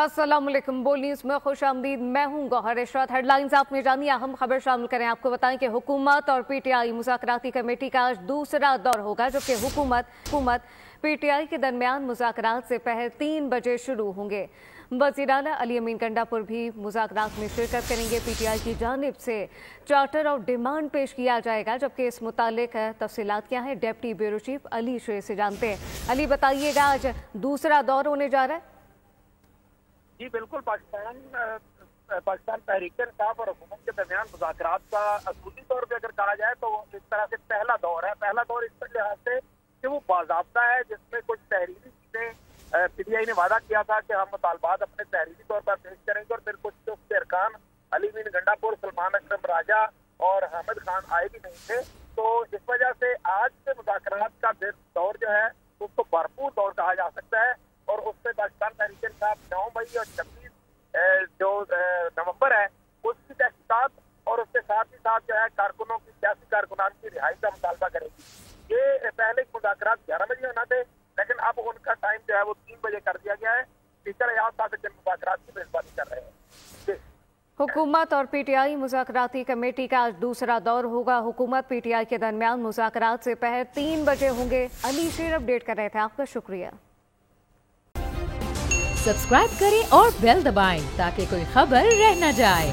अस्सलामुअलैकुम। बोल न्यूज़ में खुश आमदीद। मैं हूँ गौहर इशरत। हेडलाइंस आपने जानी, अहम खबर शामिल करें। आपको बताएं कि हुकूमत और पीटीआई मुज़ाकराती कमेटी का आज दूसरा दौर होगा, जबकि हुकूमत पीटीआई के दरमियान मुज़ाकरात से पहले 3 बजे शुरू होंगे। वज़ीर-ए-आला अली अमीन गंडापुर भी मुज़ाकरात में शिरकत करेंगे। पीटीआई की जानिब से चार्टर ऑफ डिमांड पेश किया जाएगा, जबकि इस मुतालिक तफसीलात क्या है डिप्टी ब्यूरो चीफ अली शेर से जानते हैं। अली बताइएगा, आज दूसरा दौर होने जा रहा है। जी बिल्कुल, पाकिस्तान तहरीक इंसाफ और हुकूमत के दरमियान मुज़ाकरात का असूली तौर पर अगर कहा जाए तो इस तरह से पहला दौर है। पहला दौर इस लिहाज से कि वो बाज़ाब्ता है, जिसमें कुछ तहरीरी चीज़ें पीटीआई ने वादा किया था कि हम मुतालबात अपने तहरीरी तौर पर पेश करेंगे, और फिर कुछ जो उसके अरकान अली अमीन गंडापुर, सलमान अकरम राजा और हामिद खान आए भी नहीं थे। तो इस वजह से आज के मुज़ाकरात का दौर जो है उसको भरपूर दौर कहा जा सकता है, और उससे पाकिस्तान तहरीक इंसाफ 9 मई और 26 जो नवंबर है उसकी तहकीकात और उसके साथ ही साथ जो है कारकुनों की सियासी कारकुनान की रिहाई का मुतालबा करेगी। ये पहले मुज़ाकरात 11 बजे होना थे, लेकिन अब उनका टाइम जो है वो 3 बजे कर दिया गया है। स्पीकर एजाज सादिक मुज़ाकरात की मेजबानी कर रहे हैं। हुकूमत और पीटीआई मुज़ाकराती कमेटी का आज दूसरा दौर होगा। हुकूमत पीटीआई के दरमियान मुज़ाकरात से पहले 3 बजे होंगे। अली शेर अपडेट कर रहे थे, आपका शुक्रिया। सब्सक्राइब करें और बेल दबाएं ताकि कोई खबर रह न जाए।